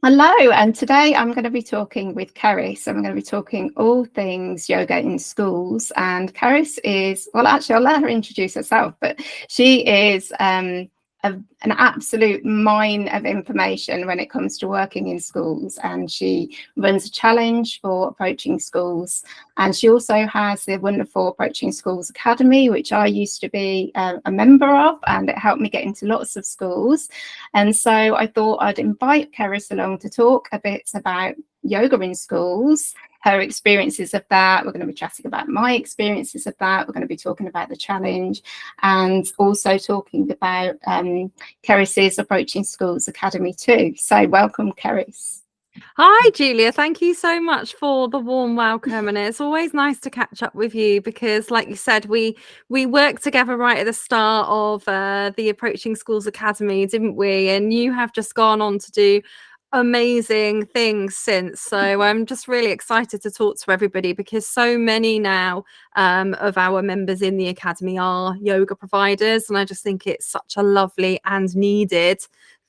Hello, and today I'm going to be talking with Cerys. I'm going to be talking all things yoga in schools. And Cerys is, well, actually, I'll let her introduce herself, but she is an absolute mine of information when it comes to working in schools. And she runs a challenge for approaching schools. And she also has the wonderful Approaching Schools Academy, which I used to be a member of, and it helped me get into lots of schools. And so I thought I'd invite Cerys along to talk a bit about yoga in schools, her experiences of that. We're going to be chatting about my experiences of that. We're going to be talking about the challenge and also talking about Cerys's Approaching Schools Academy too. So welcome, Cerys. Hi, Julia. Thank you so much for the warm welcome. And it's always nice to catch up with you because, like you said, we worked together right at the start of the Approaching Schools Academy, didn't we? And you have just gone on to do amazing things since. So I'm just really excited to talk to everybody because so many now of our members in the Academy are yoga providers. And I just think it's such a lovely and needed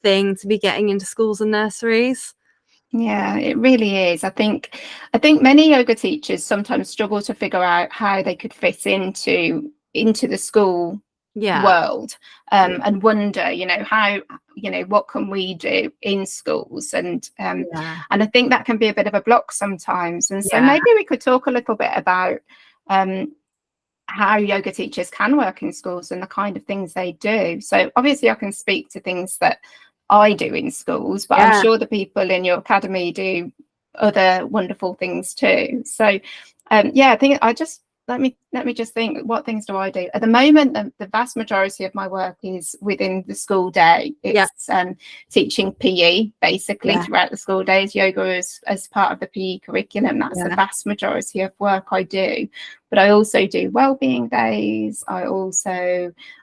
thing to be getting into schools and nurseries. Yeah, it really is. I think many yoga teachers sometimes struggle to figure out how they could fit into the school world, and wonder, how, what can we do in schools? And I think that can be a bit of a block sometimes. And so maybe we could talk a little bit about how yoga teachers can work in schools and the kind of things they do. So obviously I can speak to things that I do in schools, but I'm sure the people in your academy do other wonderful things too. So I think let me just think, what things do I do at the moment? The vast majority of my work is within the school day. It's teaching PE basically throughout the school days. Yoga as part of the PE curriculum. That's the vast majority of work I do. But I also do wellbeing days. I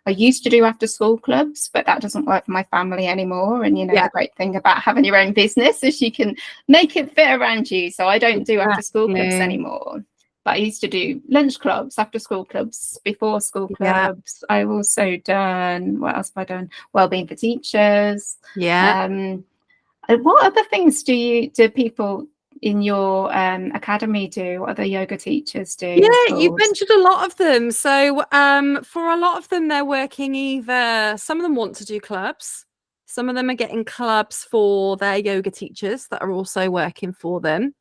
used to do after school clubs, but that doesn't work for my family anymore. And the great thing about having your own business is you can make it fit around you. So I don't do after school clubs anymore. But I used to do lunch clubs, after school clubs, before school clubs. I've also done, what else have I done? Wellbeing for teachers. What other things do people in your academy do? What other yoga teachers do? You mentioned a lot of them. So for a lot of them, they're working some of them want to do clubs. Some of them are getting clubs for their yoga teachers that are also working for them.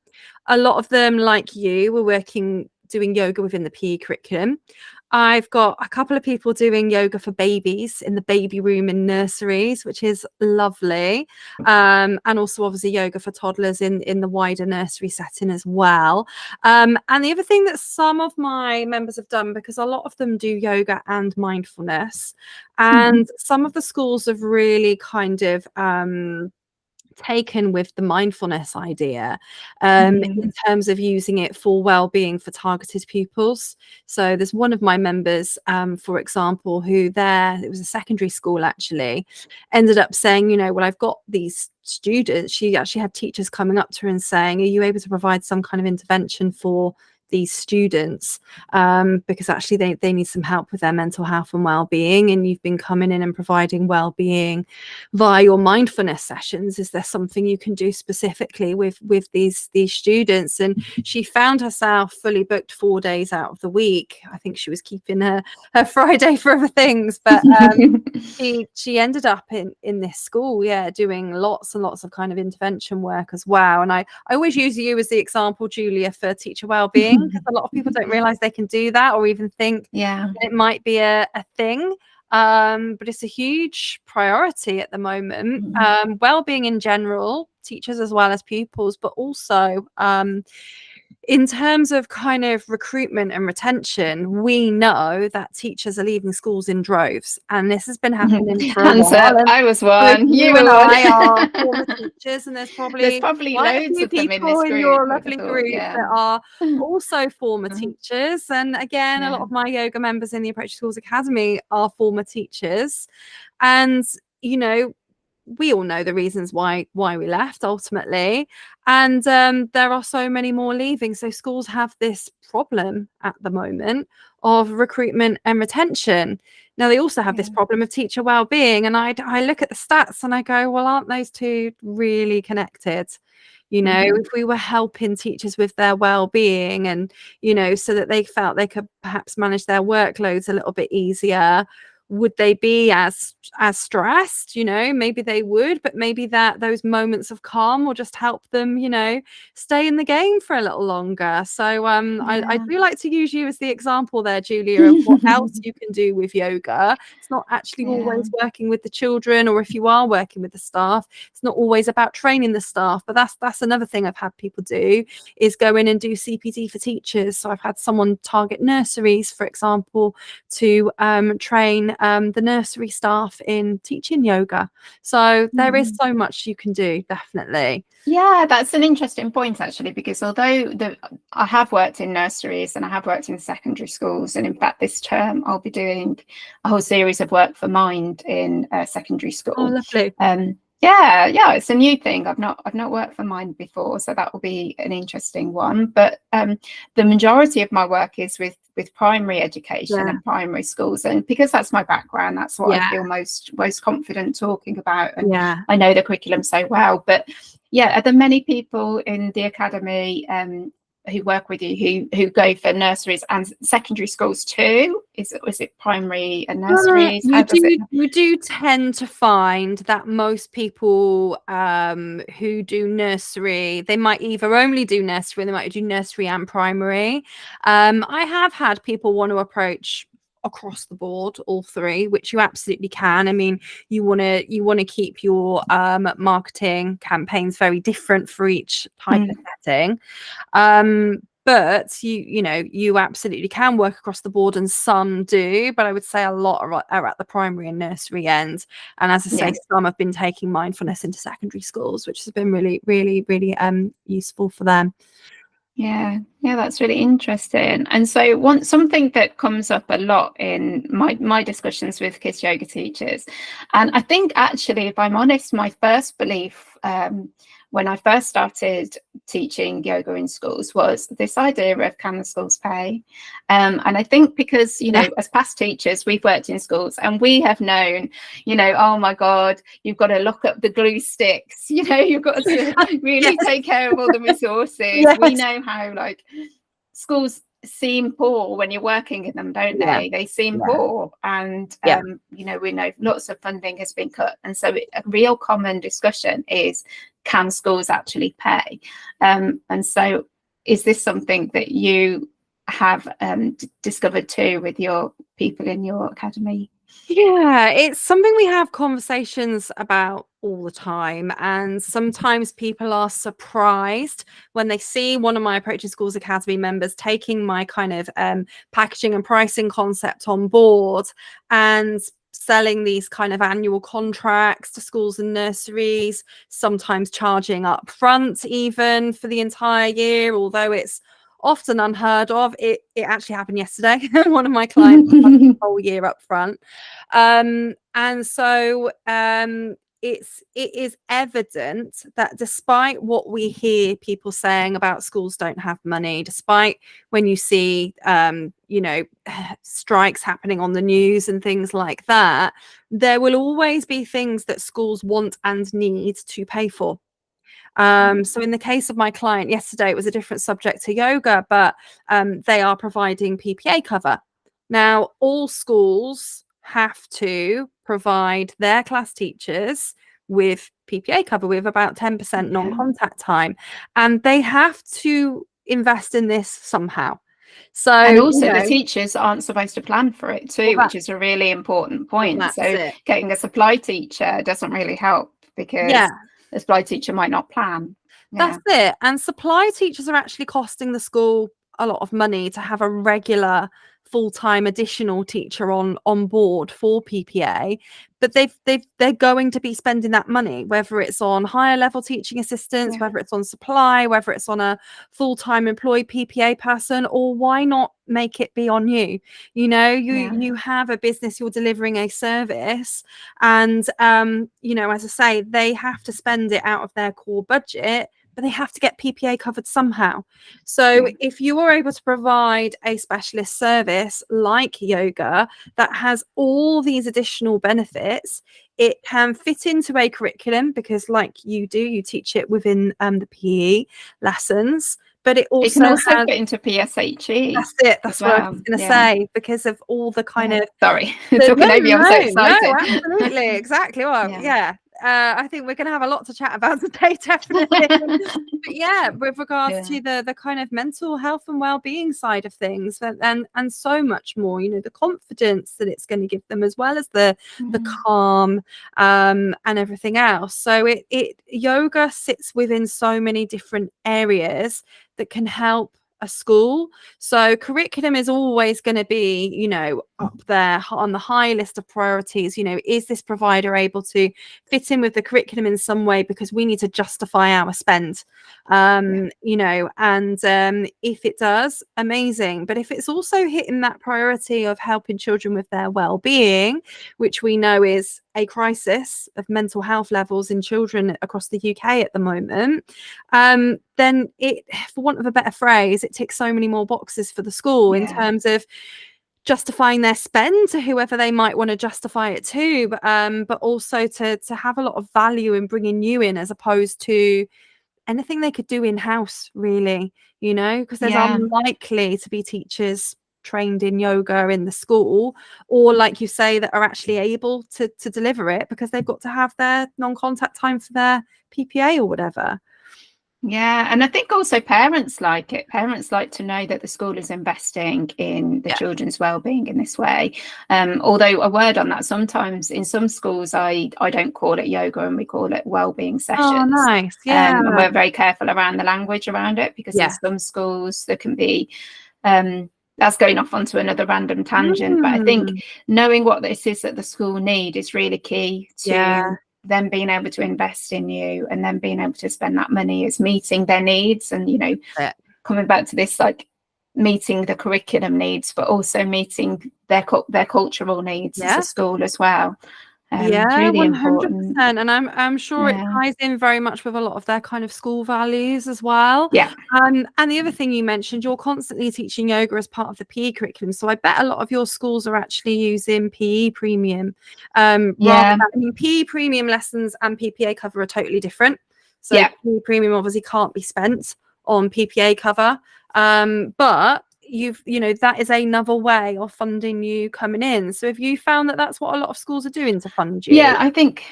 A lot of them, like you, were doing yoga within the PE curriculum. I've got a couple of people doing yoga for babies in the baby room in nurseries, which is lovely. And also obviously yoga for toddlers in the wider nursery setting as well. And the other thing that some of my members have done, because a lot of them do yoga and mindfulness, and some of the schools have really kind of taken with the mindfulness idea in terms of using it for well-being for targeted pupils. So there's one of my members, for example, it was a secondary school actually, ended up saying, well, I've got these students. She actually had teachers coming up to her and saying, are you able to provide some kind of intervention for these students, because actually they need some help with their mental health and well-being, and you've been coming in and providing well-being via your mindfulness sessions. Is there something you can do specifically with these students? And she found herself fully booked 4 days out of the week. I think she was keeping her Friday for other things, but she ended up in this school doing lots and lots of kind of intervention work as well. And I always use you as the example, Julia, for teacher well-being, because a lot of people don't realize they can do that or even think it might be a thing, but it's a huge priority at the moment. Well-being in general, teachers as well as pupils, but also in terms of kind of recruitment and retention, we know that teachers are leaving schools in droves, and this has been happening for a while. I was one. You and I are former teachers, and there's probably loads of people in your lovely group that are also former teachers. And again, a lot of my yoga members in the Approaching Schools Academy are former teachers, and we all know the reasons why we left ultimately, and there are so many more leaving. So schools have this problem at the moment of recruitment and retention. Now, they also have this Yeah. problem of teacher well-being, and I look at the stats and I go, well, aren't those two really connected? You know, if we were helping teachers with their well-being and, you know, so that they felt they could perhaps manage their workloads a little bit easier, would they be as stressed? You know, maybe they would, but maybe that those moments of calm will just help them, you know, stay in the game for a little longer. So I Yeah. do like to use you as the example there, Julia, of what else you can do with yoga. It's not actually Yeah. always working with the children, or if you are working with the staff, it's not always about training the staff. But that's another thing I've had people do, is go in and do CPD for teachers. So I've had someone target nurseries, for example, to train the nursery staff in teaching yoga. So there is so much you can do, definitely. Yeah, that's an interesting point, actually, because although I have worked in nurseries and I have worked in secondary schools, and in fact this term I'll be doing a whole series of work for Mind in secondary Oh, school. lovely. Yeah, it's a new thing. I've not worked for Mind before, so that will be an interesting one. But the majority of my work is with primary education and primary schools, and because that's my background, that's what I feel most confident talking about, and I know the curriculum so well. But yeah, are there many people in the academy who work with you who go for nurseries and secondary schools too? Is it primary and nurseries? How does it? We do tend to find that most people who do nursery, they might either only do nursery, they might do nursery and primary. I have had people want to approach across the board, all three, which you absolutely can. I mean, you want to keep your marketing campaigns very different for each type of setting. But you know, you absolutely can work across the board, and some do, but I would say a lot are at the primary and nursery end. And as I say, some have been taking mindfulness into secondary schools, which has been really, really, really useful for them. Yeah, that's really interesting. And so something that comes up a lot in my discussions with kids yoga teachers, and I think actually, if I'm honest, my first belief when I first started teaching yoga in schools was this idea of, can the schools pay? And I think because, you know, as past teachers, we've worked in schools and we have known, you know, oh my God, you've got to lock up the glue sticks, you know, you've got to really take care of all the resources. We know how, like, schools seem poor when you're working in them, don't they? They seem poor, and you know, we know lots of funding has been cut, and so a real common discussion is, can schools actually pay? And so is this something that you have discovered too with your people in your academy? Yeah, it's something we have conversations about all the time. And sometimes people are surprised when they see one of my Approaching Schools Academy members taking my kind of packaging and pricing concept on board and selling these kind of annual contracts to schools and nurseries, sometimes charging up front even for the entire year, although it's often unheard of. It actually happened yesterday. One of my clients charged the whole year up front. And so it is evident that despite what we hear people saying about schools don't have money, despite when you see you know, strikes happening on the news and things like that, there will always be things that schools want and need to pay for. So in the case of my client yesterday, it was a different subject to yoga, but they are providing PPA cover. Now, all schools have to provide their class teachers with PPA cover, with about 10% non-contact time, and they have to invest in this somehow. So, and also the teachers aren't supposed to plan for it too, which is a really important point. Well, so getting a supply teacher doesn't really help, because the supply teacher might not plan. That's it. And supply teachers are actually costing the school a lot of money to have a regular full-time additional teacher on board for PPA, but they're going to be spending that money, whether it's on higher level teaching assistants, whether it's on supply, whether it's on a full-time employed PPA person, or why not make it be on you? You know, you have a business, you're delivering a service, and you know, as I say, they have to spend it out of their core budget, but they have to get PPA covered somehow. So if you are able to provide a specialist service like yoga that has all these additional benefits, it can fit into a curriculum, because like you do, you teach it within the PE lessons, but it can also also has, fit into PSHE that's it, as that's what I was well. going to say, because of all the kind of Sorry, no, talking over you, I'm so excited. absolutely, exactly. Well, yeah. I think we're going to have a lot to chat about today, definitely. But yeah, with regards to the kind of mental health and well-being side of things, and so much more, you know, the confidence that it's going to give them, as well as the calm, and everything else. So it yoga sits within so many different areas that can help a school. So curriculum is always going to be, you know, up there on the high list of priorities. You know, is this provider able to fit in with the curriculum in some way, because we need to justify our spend, you know, and if it does, amazing. But if it's also hitting that priority of helping children with their well-being, which we know is a crisis of mental health levels in children across the UK at the moment, then it, for want of a better phrase, it ticks so many more boxes for the school in terms of justifying their spend to whoever they might want to justify it to, but also to have a lot of value in bringing you in, as opposed to anything they could do in-house, really, you know, because there's unlikely to be teachers trained in yoga in the school, or like you say, that are actually able to deliver it, because they've got to have their non-contact time for their PPA or whatever. Yeah, and I think also parents like it. Parents like to know that the school is investing in the children's well-being in this way. Although a word on that, sometimes in some schools, I don't call it yoga, and we call it well-being sessions. Oh, nice. Yeah. And we're very careful around the language around it, because in some schools there can be, that's going off onto another random tangent. But I think knowing what this is that the school need is really key to them being able to invest in you, and then being able to spend that money as meeting their needs. And, you know, coming back to this, like meeting the curriculum needs, but also meeting their cultural needs as a school as well. It's really 100%. important. And I'm sure it ties in very much with a lot of their kind of school values as well. And the other thing you mentioned, you're constantly teaching yoga as part of the PE curriculum. So I bet a lot of your schools are actually using PE premium. Rather than, I mean, PE premium lessons and PPA cover are totally different. So PE premium obviously can't be spent on PPA cover. But you know, that is another way of funding you coming in. So have you found that that's what a lot of schools are doing to fund you? I think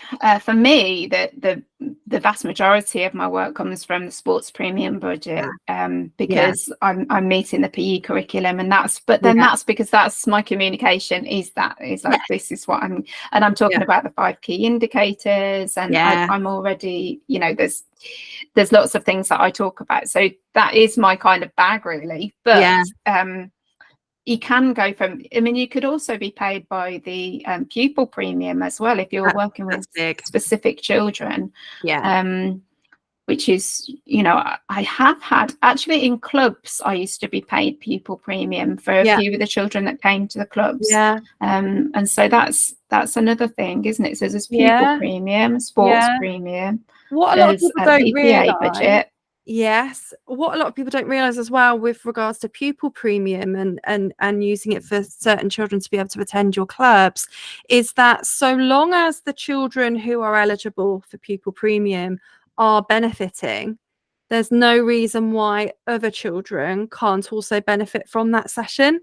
for me, the vast majority of my work comes from the sports premium budget, because I'm meeting the PE curriculum, and that's that's because that's my communication is like this is what I'm talking about the 5 key indicators, and I'm already, you know, there's lots of things that I talk about, so that is my kind of bag, really. But you can go from, I mean, you could also be paid by the pupil premium as well, if you're working with specific children, which is, you know, I have had actually in clubs, I used to be paid pupil premium for a few of the children that came to the clubs. And so that's another thing, isn't it? So there's pupil premium, sports premium, what a lot of people don't PPA budget. What a lot of people don't realize as well with regards to pupil premium and using it for certain children to be able to attend your clubs is that so long as the children who are eligible for pupil premium are benefiting, there's no reason why other children can't also benefit from that session.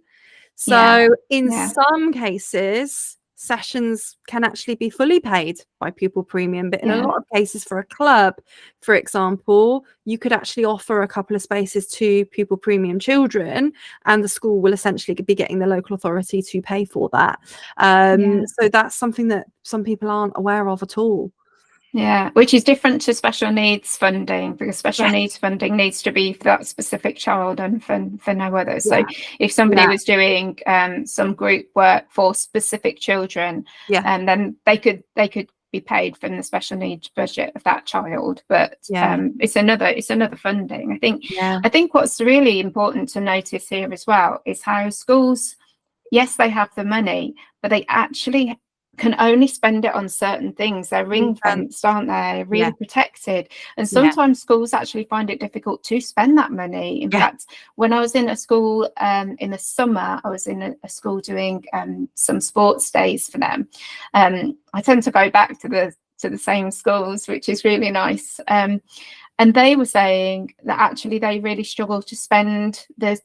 So in some cases, sessions can actually be fully paid by pupil premium, but in a lot of cases for a club, for example, you could actually offer a couple of spaces to pupil premium children, and the school will essentially be getting the local authority to pay for that. So that's something that some people aren't aware of at all. Which is different to special needs funding, because special needs funding needs to be for that specific child and for no other. So if somebody was doing some group work for specific children, and then they could be paid from the special needs budget of that child. But it's another funding. I think what's really important to notice here as well is how schools, yes, they have the money, but they actually can only spend it on certain things. They're ring fenced, aren't they? Really protected. And sometimes schools actually find it difficult to spend that money. In fact, when I was in a school in the summer, I was in a school doing some sports days for them. I tend to go back to the same schools, which is really nice. And they were saying that actually they really struggle to spend the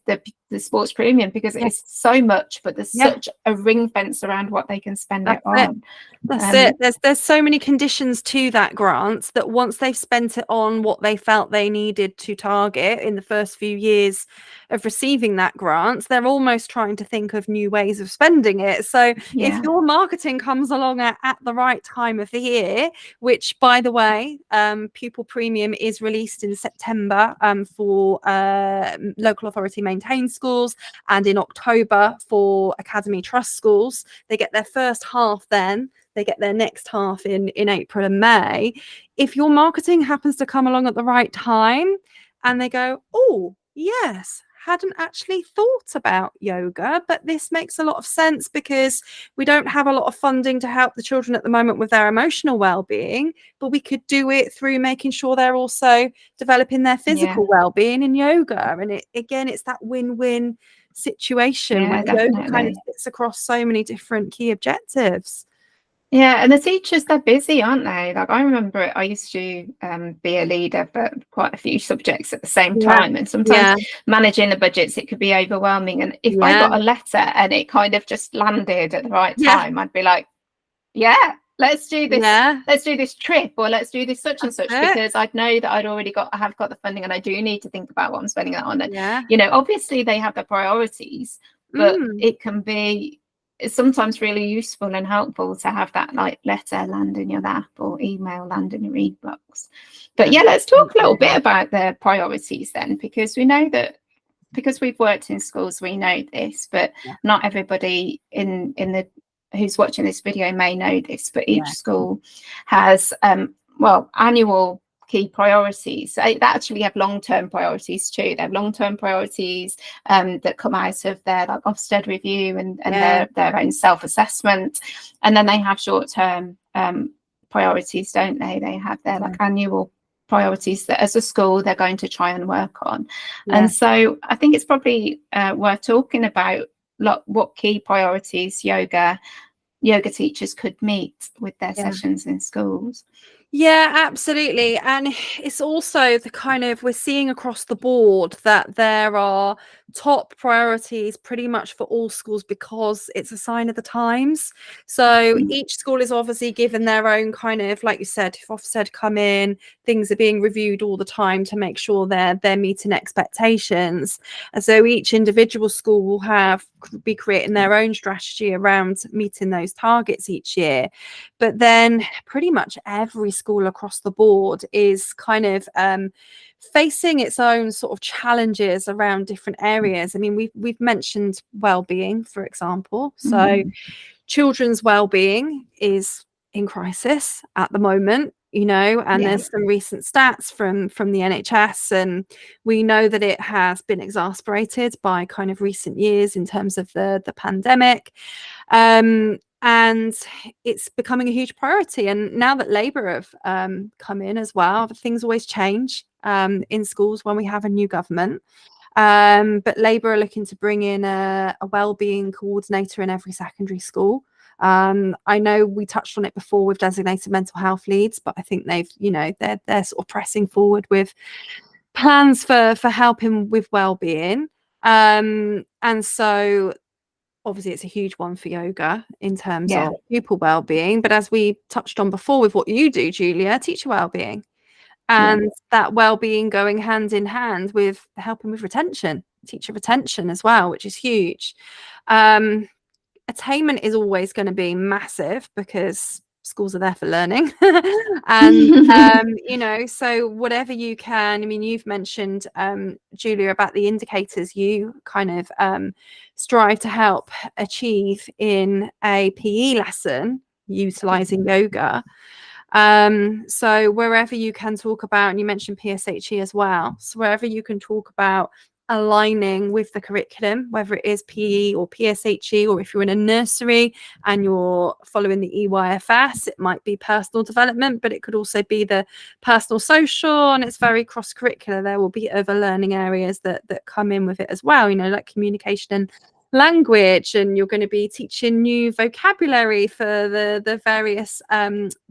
sports premium because it's so much, but there's such a ring fence around what they can spend it on. That's it. There's so many conditions to that grant that once they've spent it on what they felt they needed to target in the first few years of receiving that grant, they're almost trying to think of new ways of spending it. So if your marketing comes along at the right time of the year, which by the way, pupil premium is released in September for local authority maintained schools, and in October for academy trust schools. They get their first half then. They get their next half in April and May. If your marketing happens to come along at the right time and they go, oh, yes, hadn't actually thought about yoga, but this makes a lot of sense because we don't have a lot of funding to help the children at the moment with their emotional well-being, but we could do it through making sure they're also developing their physical well-being in yoga. And it's that win-win situation where yoga kind of sits across so many different key objectives. Yeah, and the teachers, they're busy, aren't they? Like I remember I used to be a leader for quite a few subjects at the same time. And sometimes managing the budgets, it could be overwhelming. And if I got a letter and it kind of just landed at the right time, I'd be like, yeah, let's do this. Let's do this trip, or let's do this such and such, because I'd know that I have got the funding and I do need to think about what I'm spending that on. And, you know, obviously they have the priorities, but it can be sometimes really useful and helpful to have that like letter land in your lap or email land in your e-box. But yeah, let's talk a little bit about the priorities then, because we know that, because we've worked in schools, we know this, but not everybody in the who's watching this video may know this, but each school has annual key priorities. So they actually have long-term priorities too. They have long-term priorities that come out of their like Ofsted review and their own self-assessment, and then they have short-term priorities, don't they? They have their like annual priorities that as a school they're going to try and work on. And so I think it's probably worth talking about what key priorities yoga teachers could meet with their sessions in schools. Yeah, absolutely. And it's also the kind of, we're seeing across the board that there are top priorities pretty much for all schools because it's a sign of the times. So each school is obviously given their own kind of, like you said, if Ofsted come in, things are being reviewed all the time to make sure they're meeting expectations. And so each individual school will be creating their own strategy around meeting those targets each year. But then pretty much every school across the board is kind of facing its own sort of challenges around different areas. I mean, we've mentioned well-being, for example. So children's well-being is in crisis at the moment, you know, and there's some recent stats from the NHS, and we know that it has been exacerbated by kind of recent years in terms of the pandemic. And it's becoming a huge priority. And now that Labour have come in as well, things always change in schools when we have a new government. But Labour are looking to bring in a wellbeing coordinator in every secondary school. I know we touched on it before with designated mental health leads, but I think they're sort of pressing forward with plans for helping with wellbeing. And so obviously it's a huge one for yoga in terms of pupil well-being, but as we touched on before with what you do, Julia, teacher well-being, and that well-being going hand in hand with helping with retention, teacher retention as well, which is huge. Attainment is always going to be massive because schools are there for learning. And you know, so whatever you can, I mean, you've mentioned Julia about the indicators you kind of strive to help achieve in a PE lesson utilizing yoga. So wherever you can talk about, and you mentioned PSHE as well, so wherever you can talk about aligning with the curriculum, whether it is PE or PSHE, or if you're in a nursery and you're following the EYFS, it might be personal development, but it could also be the personal social, and it's very cross-curricular. There will be other learning areas that come in with it as well, like communication and language, and you're going to be teaching new vocabulary for the various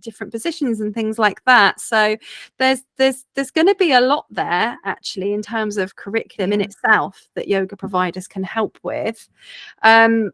different positions and things like that. So there's going to be a lot there actually in terms of curriculum in itself that yoga providers can help with. And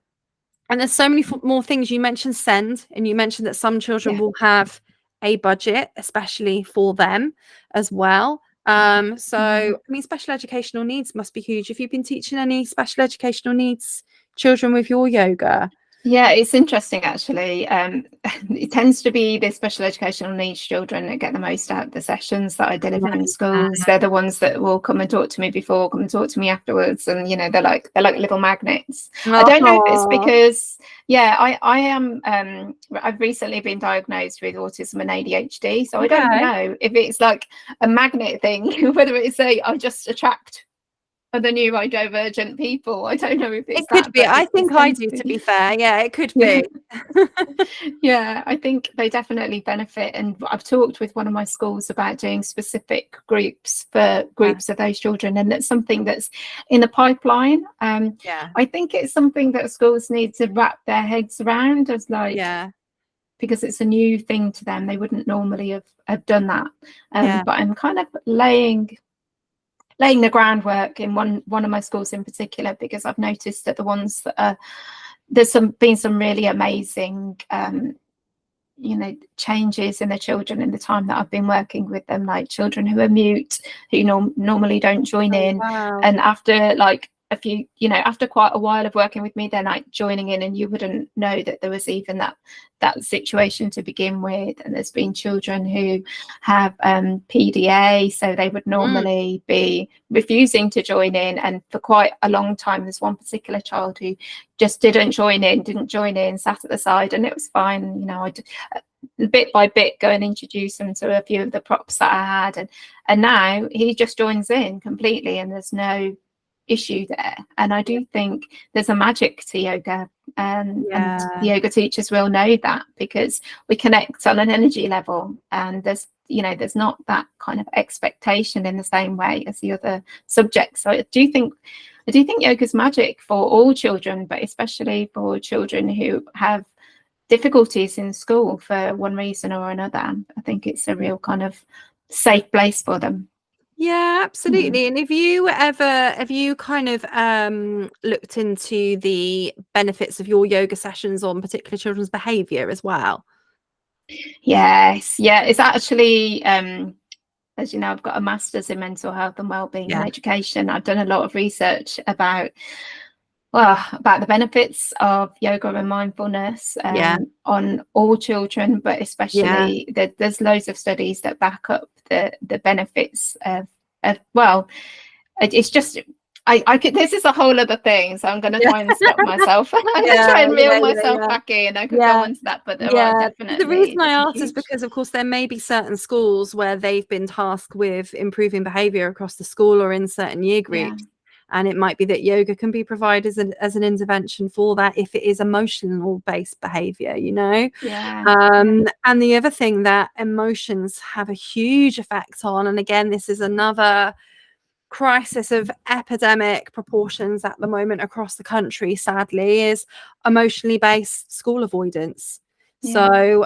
there's so many more things. You mentioned SEND, and you mentioned that some children will have a budget especially for them as well. So I mean, special educational needs must be huge. Have you been teaching any special educational needs children with your yoga? Yeah, it's interesting actually. It tends to be the special educational needs children that get the most out of the sessions that I deliver in schools. They're the ones that will come and talk to me before, come and talk to me afterwards, and they're like little magnets. I don't know if it's because I am I've recently been diagnosed with autism and ADHD, so I don't know if it's like a magnet thing, whether it's I just attract the neurodivergent people. I don't know if it's it could be. I think I do, to be fair. Yeah, it could be. Yeah, I think they definitely benefit, and I've talked with one of my schools about doing specific groups for groups of those children, and that's something that's in the pipeline. I think it's something that schools need to wrap their heads around as because it's a new thing to them. They wouldn't normally have done that. But I'm kind of laying the groundwork in one of my schools in particular, because I've noticed that the ones that there's been some really amazing changes in the children in the time that I've been working with them, like children who are mute, who normally don't join in. And after like a few, after quite a while of working with me, they're like joining in, and you wouldn't know that there was even that situation to begin with. And there's been children who have PDA, so they would normally be refusing to join in, and for quite a long time there's one particular child who just didn't join in, sat at the side, and it was fine. I'd bit by bit go and introduce them to a few of the props that I had, and now he just joins in completely, and there's no issue there. And I do think there's a magic to yoga, and the yoga teachers will know that, because we connect on an energy level, and there's not that kind of expectation in the same way as the other subjects. So I do think yoga's magic for all children, but especially for children who have difficulties in school for one reason or another. I think it's a real kind of safe place for them. Yeah, absolutely. And have you kind of looked into the benefits of your yoga sessions on particular children's behavior as well? Yes, it's actually as you know, I've got a master's in mental health and wellbeing and education. I've done a lot of research about the benefits of yoga and mindfulness on all children, but especially there's loads of studies that back up the benefits of it's just I could, this is a whole other thing, so I'm going to try and stop myself. I'm going to try and reel myself back in. I could go on to that, but there are definitely. The reason I asked is because, of course, there may be certain schools where they've been tasked with improving behaviour across the school or in certain year groups. And it might be that yoga can be provided as an intervention for that if it is emotional based behavior, And the other thing that emotions have a huge effect on, and again, this is another crisis of epidemic proportions at the moment across the country, sadly, is emotionally based school avoidance. So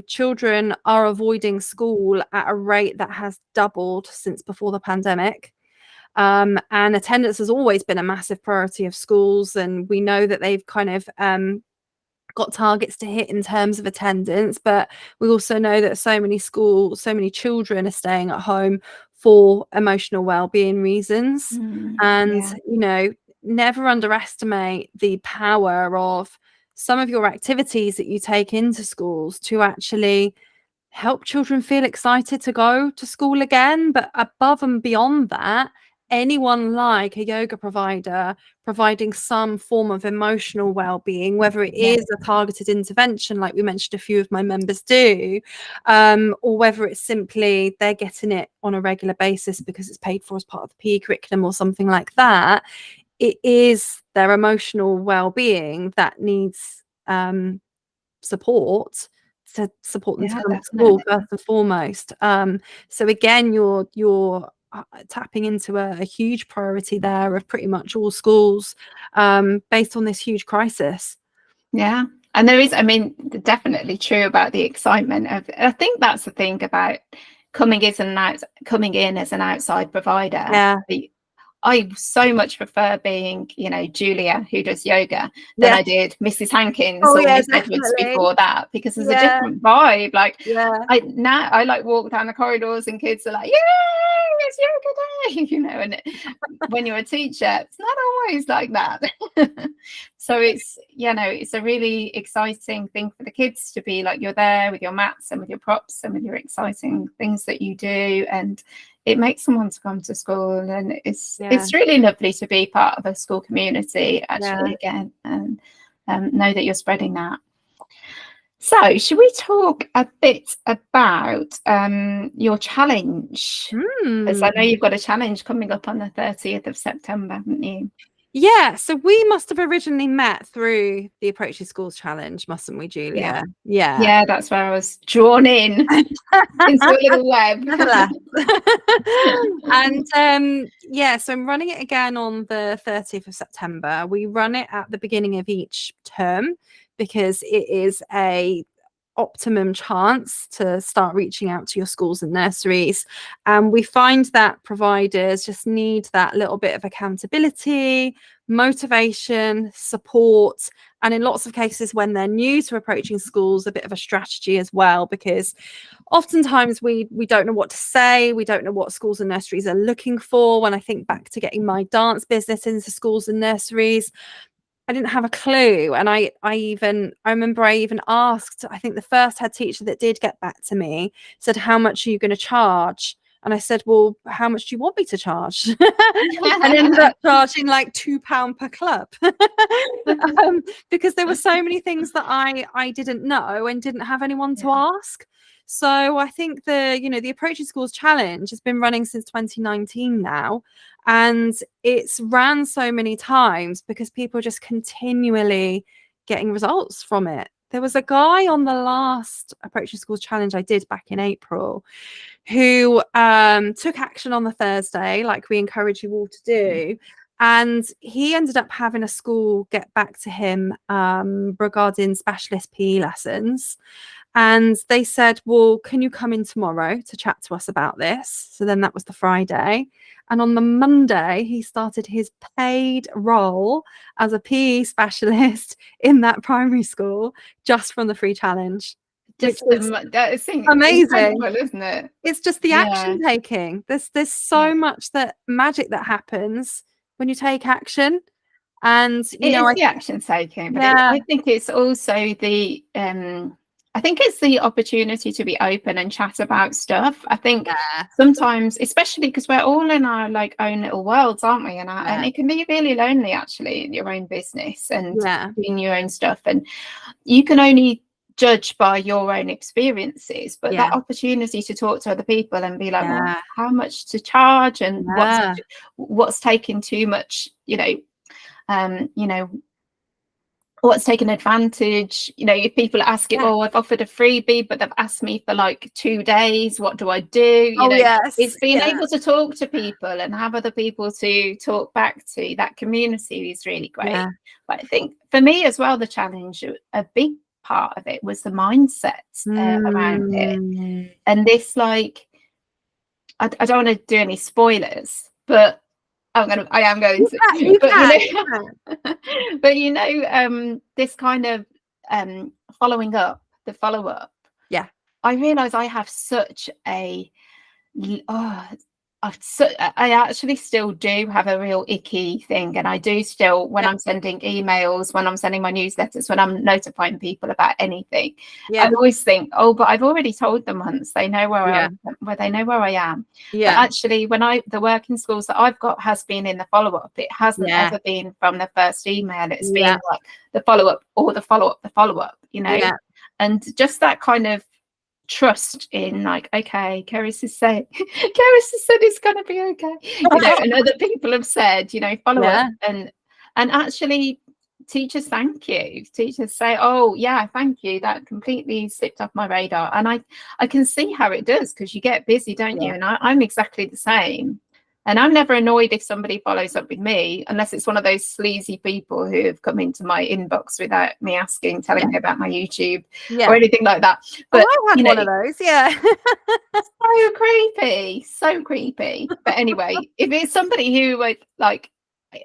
children are avoiding school at a rate that has doubled since before the pandemic. And attendance has always been a massive priority of schools, and we know that they've kind of got targets to hit in terms of attendance, but we also know that so many children are staying at home for emotional well-being reasons. And never underestimate the power of some of your activities that you take into schools to actually help children feel excited to go to school again. But above and beyond that, anyone like a yoga provider providing some form of emotional well-being, whether it is a targeted intervention like we mentioned a few of my members do, or whether it's simply they're getting it on a regular basis because it's paid for as part of the PE curriculum or something like that. It is their emotional well-being that needs support to support them to come to school first and foremost. So again, you're tapping into a huge priority there of pretty much all schools, based on this huge crisis. Yeah. And there is, I mean, definitely true about the excitement of, I think that's the thing about coming in as an outside provider. Yeah. I so much prefer being, you know, Julia, who does yoga, than I did Mrs. Hankins or Miss Edwards before that, because there's a different vibe. Like, I like walk down the corridors and kids are like, yay, it's yoga day, you know, and when you're a teacher, it's not always like that. So it's, you know, it's a really exciting thing for the kids to be like, you're there with your mats and with your props and with your exciting things that you do, and it makes them want to come to school, and it's really lovely to be part of a school community actually again, and know that you're spreading that. So should we talk a bit about your challenge? Because I know you've got a challenge coming up on the 30th of September, haven't you? Yeah, so we must have originally met through the Approaching Schools Challenge, mustn't we, Julia? Yeah, that's where I was drawn in into a little web. And yeah, so I'm running it again on the 30th of September. We run it at the beginning of each term because it is a optimum chance to start reaching out to your schools and nurseries, and we find that providers just need that little bit of accountability, motivation, support, and in lots of cases when they're new to approaching schools, a bit of a strategy as well, because oftentimes we don't know what to say, we don't know what schools and nurseries are looking for. When I think back to getting my dance business into schools and nurseries, I didn't have a clue. And I remember I even asked, I think the first head teacher that did get back to me said, how much are you going to charge? And I said, well, how much do you want me to charge? And ended up charging like £2 per club. Because there were so many things that I didn't know and didn't have anyone to ask. So I think the Approaching Schools Challenge has been running since 2019 now, and it's ran so many times because people are just continually getting results from it. There was a guy on the last Approaching Schools Challenge I did back in April who took action on the Thursday, like we encourage you all to do. And he ended up having a school get back to him regarding specialist PE lessons. And they said, well, can you come in tomorrow to chat to us about this? So then that was the Friday. And on the Monday, he started his paid role as a PE specialist in that primary school just from the free challenge. Just amazing, isn't it? It's just the action taking. There's so much magic that happens when you take action. And the action taking, but I think it's also the I think it's the opportunity to be open and chat about stuff. I think sometimes, especially because we're all in our like own little worlds, aren't we? And it can be really lonely actually in your own business and doing your own stuff, and you can only judge by your own experiences, but that opportunity to talk to other people and be like, well, how much to charge and what's taking too much, what's taken advantage, if people ask it, oh, I've offered a freebie but they've asked me for like 2 days, what do I do? It's being able to talk to people and have other people to talk back to. That community is really great. But I think for me as well, the challenge, a big part of it was the mindset around it, and this, like, I don't want to do any spoilers, but I am going to. But this kind of the follow-up. Yeah. I realize I have such a I actually still do have a real icky thing, and I do still, when I'm sending emails, when I'm sending my newsletters, when I'm notifying people about anything, I always think, oh, but I've already told them once. They know where they know where I am. But actually, the work in schools that I've got has been in the follow-up. It hasn't ever been from the first email. It's been like the follow-up or the follow-up, and just that kind of trust in, like, okay, Cerys has said it's going to be okay, and other people have said, follow up, and actually teachers thank you. Teachers say, oh yeah, thank you, that completely slipped off my radar. And I can see how it does, because you get busy, don't you? And I'm exactly the same. And I'm never annoyed if somebody follows up with me, unless it's one of those sleazy people who have come into my inbox without me asking, telling me about my YouTube or anything like that. But I had one of those, so creepy. But anyway, if it's somebody who would, like,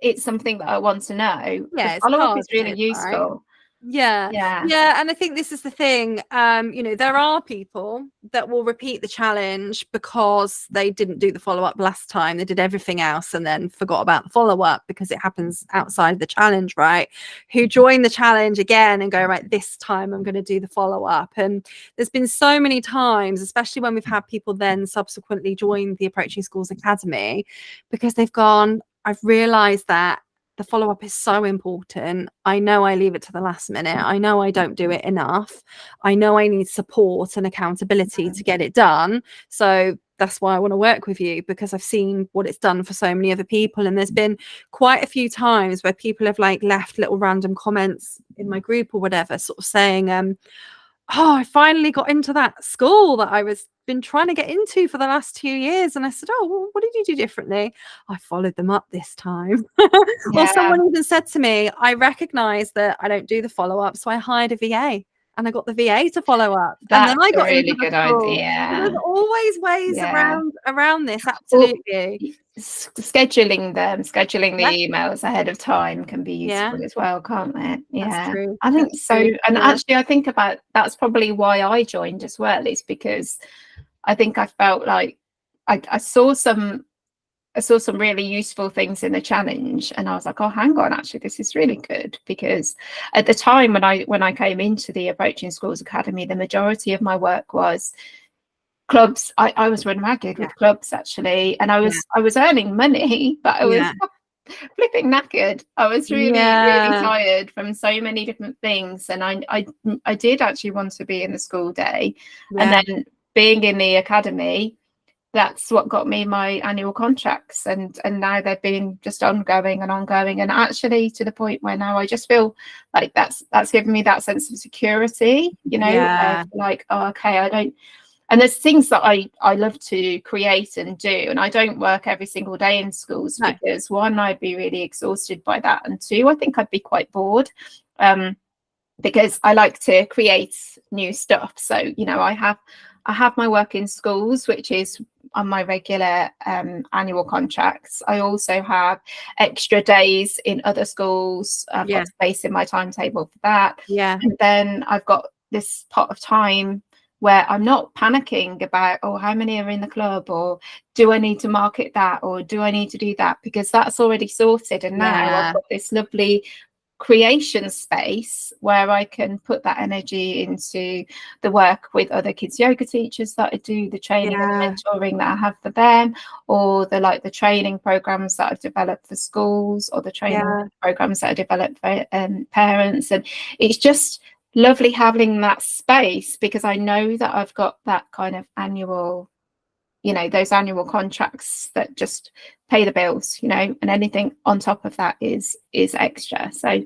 it's something that I want to know, the follow-up is really useful. Right? And I think this is the thing, there are people that will repeat the challenge because they didn't do the follow-up last time. They did everything else and then forgot about the follow-up, because it happens outside the challenge, right? Who join the challenge again and go, right, this time I'm going to do the follow-up. And there's been so many times, especially when we've had people then subsequently join the Approaching Schools Academy, because they've gone, I've realized that the follow-up is so important. I know I leave it to the last minute. I know I don't do it enough. I know I need support and accountability to get it done. So that's why I want to work with you, because I've seen what it's done for so many other people. And there's been quite a few times where people have like left little random comments in my group or whatever, sort of saying, oh, I finally got into that school that I was been trying to get into for the last 2 years. And I said, oh, well, what did you do differently? I followed them up this time. Or someone even said to me, I recognize that I don't do the follow-up, so I hired a VA and I got the VA to follow up. That's and then I got a really into the good school. idea. So there's always ways around this. Absolutely. Scheduling the emails ahead of time can be useful as well, can't it? That's true. I think so. And actually, I think about, that's probably why I joined as well, is because I think I felt like I saw some really useful things in the challenge, and I was like, oh, hang on, actually this is really good. Because at the time when I came into the Approaching Schools Academy, the majority of my work was clubs. I was run ragged with clubs, actually, and I was earning money, but I was flipping knackered. I was really tired from so many different things, and I did actually want to be in the school day. And then being in the academy, that's what got me my annual contracts, and now they've been just ongoing, and actually to the point where now I just feel like that's given me that sense of security, of like, oh, okay, I don't. And there's things that I love to create and do, and I don't work every single day in schools, because one, I'd be really exhausted by that, and two, I think I'd be quite bored, because I like to create new stuff. So I have my work in schools, which is on my regular annual contracts. I also have extra days in other schools. I've got space in my timetable for that. And then I've got this pot of time where I'm not panicking about, oh, how many are in the club, or do I need to market that, or do I need to do that, because that's already sorted. And now I've got this lovely creation space where I can put that energy into the work with other kids yoga teachers that I do, the training and mentoring that I have for them, or the training programs that I've developed for schools, or the training programs that I developed for parents. And it's just lovely having that space, because I know that I've got that kind of annual, those annual contracts that just pay the bills, and anything on top of that is extra. So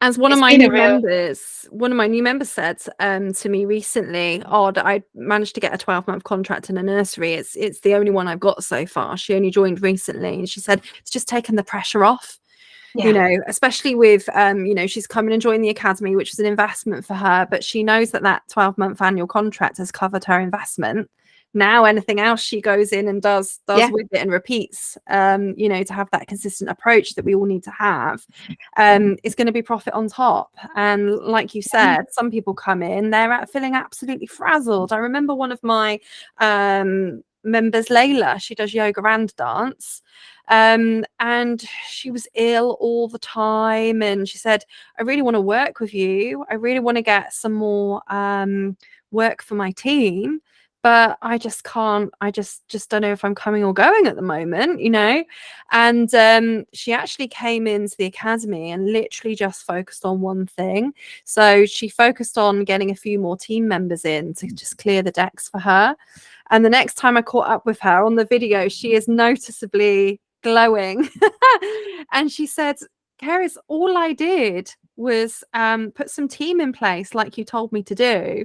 as one of my new members said to me recently, I managed to get a 12-month contract in a nursery. It's the only one I've got so far. She only joined recently, and she said it's just taken the pressure off. Especially with she's coming and joined the academy, which is an investment for her, but she knows that 12-month annual contract has covered her investment. Now anything else she goes in and does with it and repeats, to have that consistent approach that we all need to have, is going to be profit on top. And like you said, some people come in, they're feeling absolutely frazzled. I remember one of my members Layla. She does yoga and dance. And she was ill all the time, and she said, I really want to work with you. I really want to get some more work for my team, but I just can't. I just don't know if I'm coming or going at the moment, you know. And she actually came into the academy and literally just focused on one thing. So she focused on getting a few more team members in to just clear the decks for her. And the next time I caught up with her on the video, she is noticeably glowing. And she said, Cerys, all I did was put some team in place like you told me to do,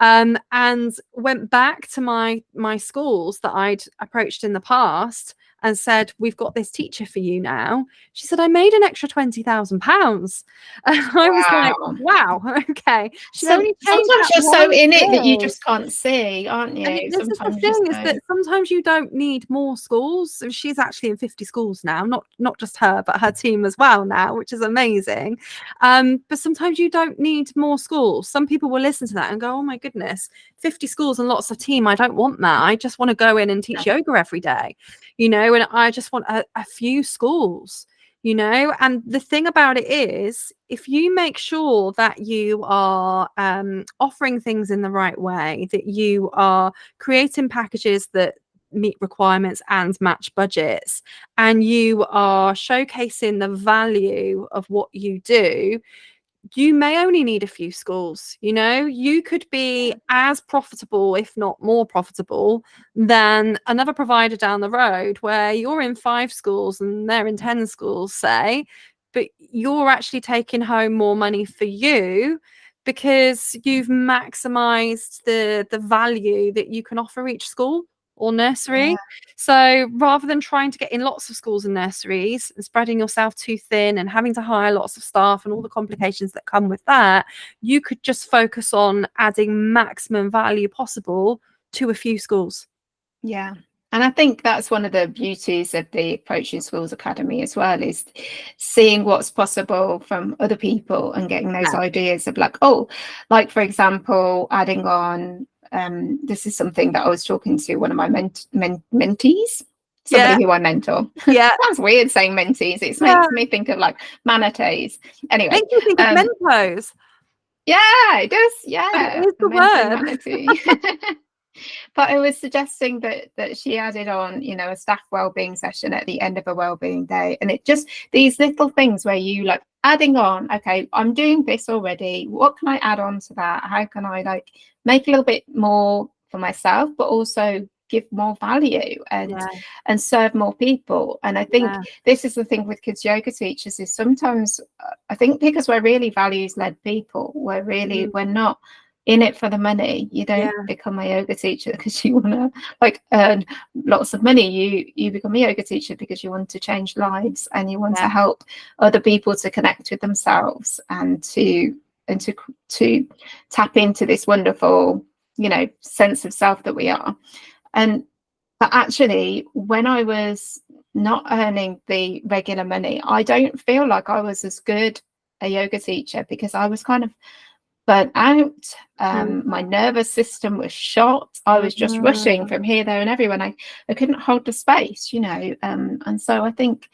and went back to my schools that I'd approached in the past and said, we've got this teacher for you now. She said, I made an extra £20,000. And I was like, wow, okay. She only changed sometimes that you're so in it that you thing. just can't see, aren't you? And this is the Sometimes thing, is that sometimes you don't need more schools. She's actually in 50 schools now, not just her, but her team as well now, which is amazing. But sometimes you don't need more schools. Some people will listen to that and go, oh my goodness, 50 schools and lots of team. I don't want that. I just want to go in and teach yoga every day, you know, and I just want a few schools, you know. And the thing about it is, if you make sure that you are offering things in the right way, that you are creating packages that meet requirements and match budgets, and you are showcasing the value of what you do, you may only need a few schools. You know, you could be as profitable, if not more profitable, than another provider down the road where you're in 5 schools and they're in 10 schools, say, but you're actually taking home more money for you because you've maximized the value that you can offer each school or nursery. So rather than trying to get in lots of schools and nurseries and spreading yourself too thin and having to hire lots of staff and all the complications that come with that, you could just focus on adding maximum value possible to a few schools. Yeah. And I think that's one of the beauties of the Approaching Schools Academy as well, is seeing what's possible from other people and getting those ideas of like, oh, like, for example, adding on, this is something that I was talking to one of my mentees, somebody who I mentor. Yeah. Sounds weird saying mentees. It makes me think of like manatees. Anyway. Makes you think of Mentos. Yeah, it does. Yeah. It is the Mentee word. manatee. But I was suggesting that she added on, you know, a staff wellbeing session at the end of a wellbeing day. And it just, these little things where you like adding on, okay, I'm doing this already. What can I add on to that? How can I like make a little bit more for myself, but also give more value and serve more people? And I think this is the thing with kids yoga teachers, is sometimes I think because we're really values led people, we're not in it for the money. You don't become a yoga teacher because you want to like earn lots of money. You become a yoga teacher because you want to change lives and you want to help other people to connect with themselves and to tap into this wonderful, you know, sense of self that we are. But actually, when I was not earning the regular money, I don't feel like I was as good a yoga teacher because I was kind of burnt out. My nervous system was shot. I was just rushing from here, there, and everywhere. I couldn't hold the space, you know. And so I think,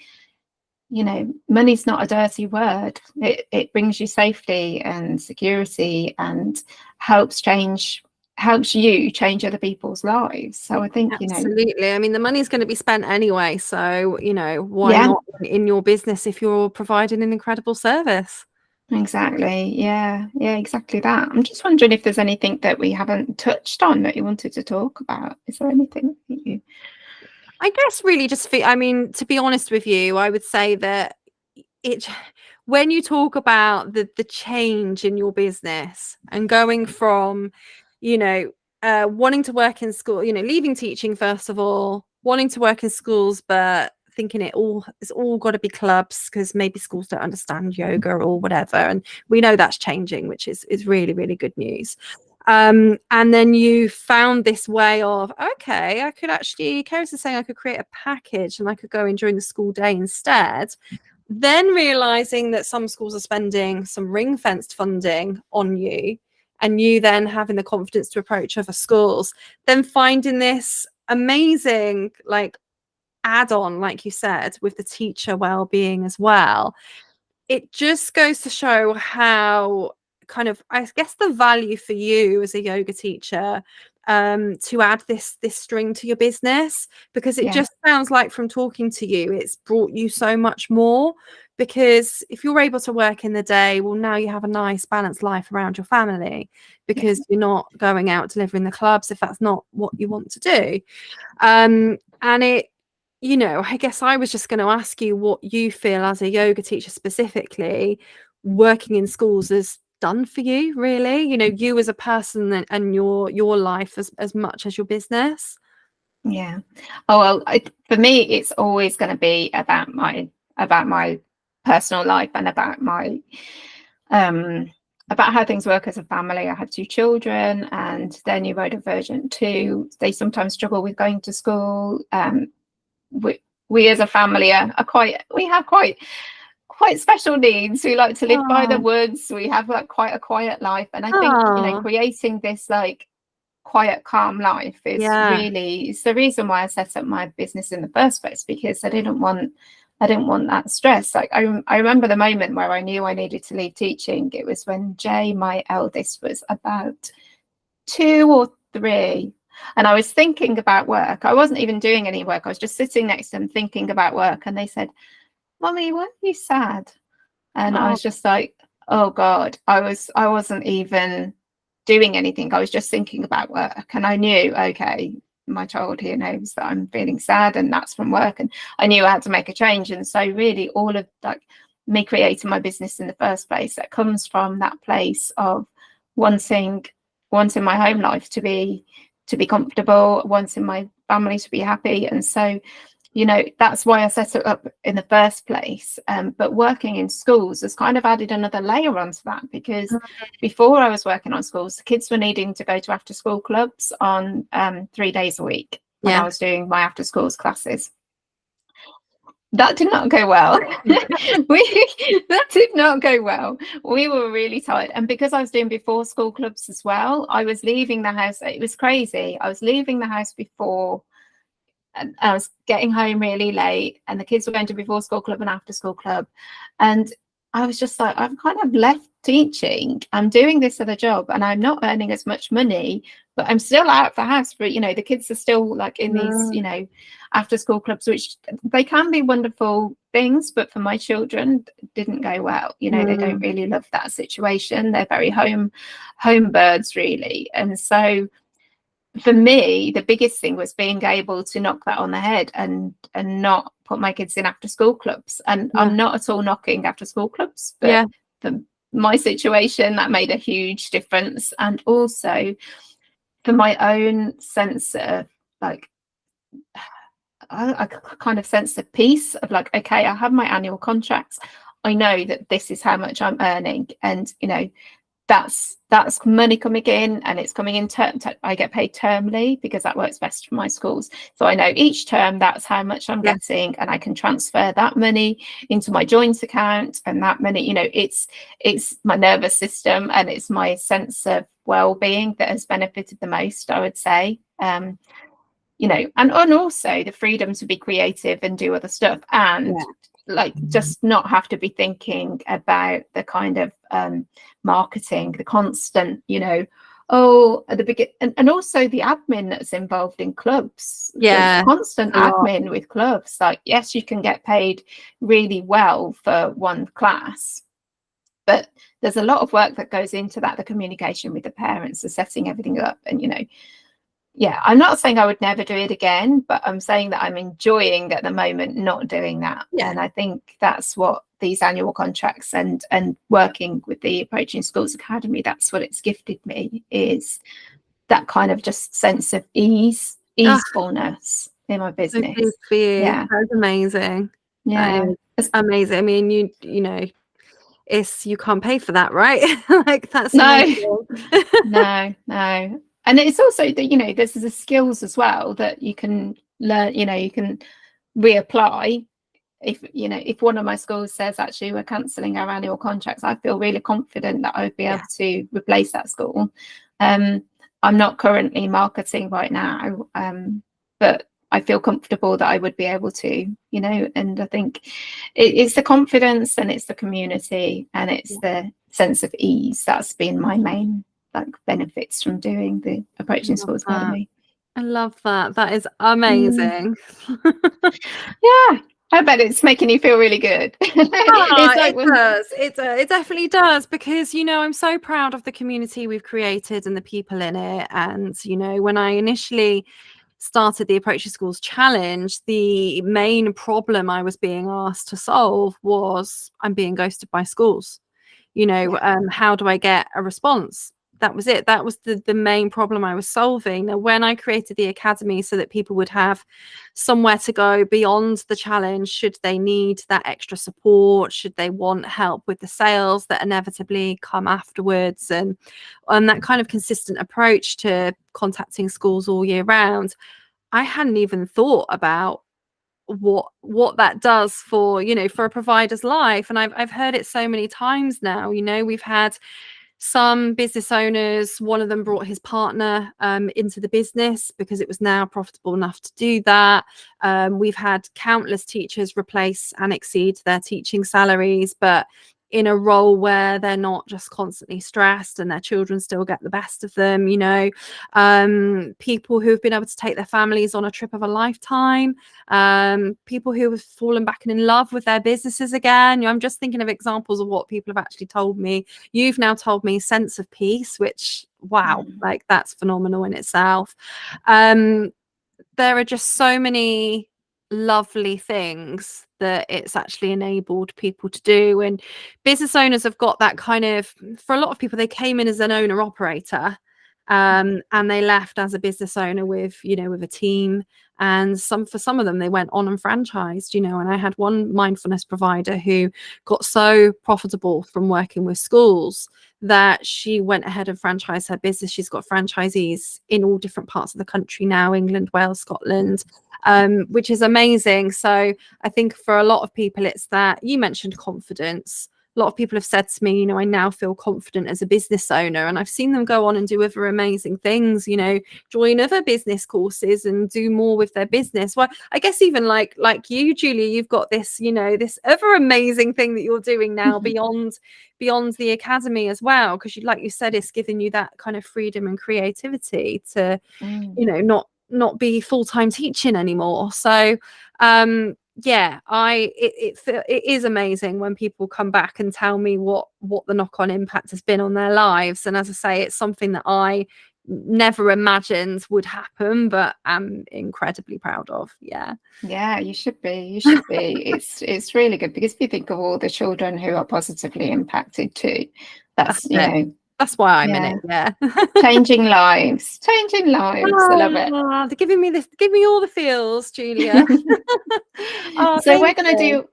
you know, money's not a dirty word. It brings you safety and security and helps you change other people's lives. So I think, you know, absolutely. I mean, the money's going to be spent anyway. So, you know, why not in your business if you're providing an incredible service? Exactly. Yeah, exactly that. I'm just wondering if there's anything that we haven't touched on that you wanted to talk about. Is there anything that you... I guess really just I mean, to be honest with you, I would say that when you talk about the change in your business and going from, you know, wanting to work in school, you know, leaving teaching first of all, wanting to work in schools, but thinking it's all got to be clubs because maybe schools don't understand yoga or whatever, and we know that's changing, which is really, really good news. And then you found this way of, okay, I could actually, Cerys is saying I could create a package and I could go in during the school day instead. Then realizing that some schools are spending some ring-fenced funding on you, and you then having the confidence to approach other schools, then finding this amazing like add-on, like you said, with the teacher well-being as well. It just goes to show how kind of, I guess, the value for you as a yoga teacher to add this string to your business, because it just sounds like from talking to you, it's brought you so much more. Because if you're able to work in the day, well, now you have a nice balanced life around your family, because you're not going out delivering the clubs if that's not what you want to do. And it, you know, I guess I was just going to ask you what you feel as a yoga teacher specifically working in schools has done for you, really, you know, you as a person and your life as much as your business. Yeah. Oh, well, for me, it's always going to be about my personal life and about my about how things work as a family. I have 2 children, and they're neurodivergent too. They sometimes struggle with going to school. We as a family we have quite special needs. We like to live by the woods. We have like quite a quiet life, and I think, you know, creating this like quiet, calm life is really, it's the reason why I set up my business in the first place, because I didn't want that stress. Like I remember the moment where I knew I needed to leave teaching. It was when Jay, my eldest, was about 2 or 3, and I was thinking about work. I wasn't even doing any work. I was just sitting next to them thinking about work, and they said, "Mummy, weren't you sad?" And I was just like, oh God, I wasn't even doing anything. I was just thinking about work. And I knew, okay, my child here knows that I'm feeling sad, and that's from work. And I knew I had to make a change. And so really all of like me creating my business in the first place, that comes from that place of wanting my home life to be comfortable, wanting my family to be happy. And so, you know, that's why I set it up in the first place. But working in schools has kind of added another layer onto that, because before I was working on schools, the kids were needing to go to after school clubs on 3 days a week when I was doing my after schools classes. That did not go well. That did not go well. We were really tired. And because I was doing before school clubs as well, I was leaving the house. It was crazy. I was leaving the house before, and I was getting home really late, and the kids were going to before school club and after school club. And I was just like, I've kind of left teaching. I'm doing this other job and I'm not earning as much money, but I'm still out of the house for, you know, the kids are still like in these, you know, after school clubs, which they can be wonderful things, but for my children didn't go well. You know, they don't really love that situation. They're very home birds, really. And so for me, the biggest thing was being able to knock that on the head and not put my kids in after school clubs. And I'm not at all knocking after school clubs, but for my situation, that made a huge difference. And also for my own sense of like, I kind of sense of peace of like, okay, I have my annual contracts. I know that this is how much I'm earning. And, you know, that's money coming in, and it's coming in I get paid termly, because that works best for my schools. So I know each term that's how much I'm getting, and I can transfer that money into my joint account. And that money, you know, it's my nervous system and it's my sense of well-being that has benefited the most, I would say. You know, and also the freedom to be creative and do other stuff, and like just not have to be thinking about the kind of marketing, the constant, you know, at the beginning, and also the admin that's involved in clubs. The constant admin with clubs. Like, yes, you can get paid really well for one class, but there's a lot of work that goes into that, the communication with the parents, the setting everything up. And, you know, I'm not saying I would never do it again, but I'm saying that I'm enjoying at the moment not doing that. And I think that's what these annual contracts and working with the Approaching Schools Academy, that's what it's gifted me, is that kind of just sense of easefulness in my business. So for you. That's amazing. It's amazing. I mean, you know, you can't pay for that, right? Like, that's amazing. No. And it's also that, you know, there's the skills as well that you can learn. You know, you can reapply. If, you know, if one of my schools says, actually, we're cancelling our annual contracts, I feel really confident that I would be able to replace that school. I'm not currently marketing right now, but but I feel comfortable that I would be able to, you know. And I think it's the confidence, and it's the community, and it's the sense of ease that's been my main like benefits from doing the Approaching Schools Academy. I love that. That is amazing. Yeah, I bet it's making you feel really good. It's like It does. It definitely does, because, you know, I'm so proud of the community we've created and the people in it. And, you know, when I initially started the Approaching Schools Challenge, the main problem I was being asked to solve was I'm being ghosted by schools. You know, how do I get a response? That was it. That was the main problem I was solving. Now, when I created the academy so that people would have somewhere to go beyond the challenge, should they need that extra support, should they want help with the sales that inevitably come afterwards, and that kind of consistent approach to contacting schools all year round, I hadn't even thought about what that does for, you know, for a provider's life. And I've heard it so many times now. You know, we've had some business owners, one of them brought his partner into the business because it was now profitable enough to do that. We've had countless teachers replace and exceed their teaching salaries, but in a role where they're not just constantly stressed and their children still get the best of them, you know. People who have been able to take their families on a trip of a lifetime, people who have fallen back in love with their businesses again. You know, I'm just thinking of examples of what people have actually told me. You've now told me sense of peace, which, wow, like that's phenomenal in itself. There are just so many lovely things that it's actually enabled people to do. And business owners have got that kind of, for a lot of people, they came in as an owner operator, and they left as a business owner with, you know, with a team. And for some of them, they went on and franchised, you know. And I had one mindfulness provider who got so profitable from working with schools that she went ahead and franchised her business. She's got franchisees in all different parts of the country now, England, Wales, Scotland, which is amazing. So I think for a lot of people, it's that, you mentioned confidence. A lot of people have said to me, you know, I now feel confident as a business owner, and I've seen them go on and do other amazing things, you know, join other business courses and do more with their business. Well, I guess even like you, Julia, you've got this, you know, this other amazing thing that you're doing now beyond the academy as well, because like you said, it's giving you that kind of freedom and creativity to, you know, not be full-time teaching anymore. So yeah, it is amazing when people come back and tell me what the knock-on impact has been on their lives. And as I say, it's something that I never imagined would happen, but I'm incredibly proud of. Yeah, you should be. It's really good, because if you think of all the children who are positively impacted too, that's you know, that's why I'm in it. Yeah. changing lives. I love it. They're giving me all the feels, Julia. So we're going to do,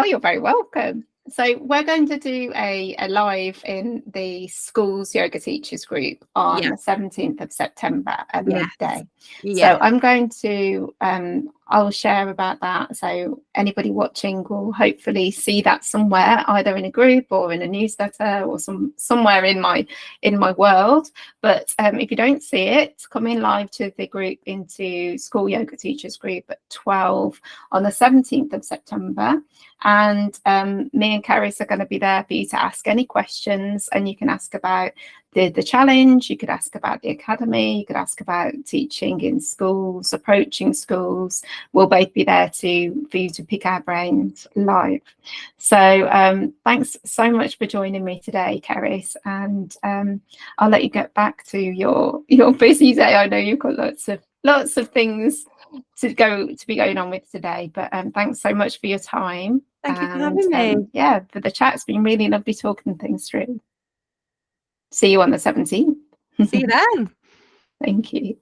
you're very welcome. So we're going to do a live in the schools yoga teachers group on the 17th of September at midday. So I'm going to I'll share about that, so anybody watching will hopefully see that somewhere, either in a group or in a newsletter or somewhere in my world. But if you don't see it, come in live to the group, into School Yoga Teachers group at 12 on the 17th of September. And me and Cerys are going to be there for you to ask any questions, and you can ask about the challenge, you could ask about the academy, you could ask about teaching in schools, approaching schools. We'll both be there for you to pick our brains live. So thanks so much for joining me today, Cerys, and I'll let you get back to your busy day. I know you've got lots of things to be going on with today, but thanks so much for your time. Thank you for having me. Yeah, for the chat. It's been really lovely talking things through. See you on the 17th. See you then. Thank you.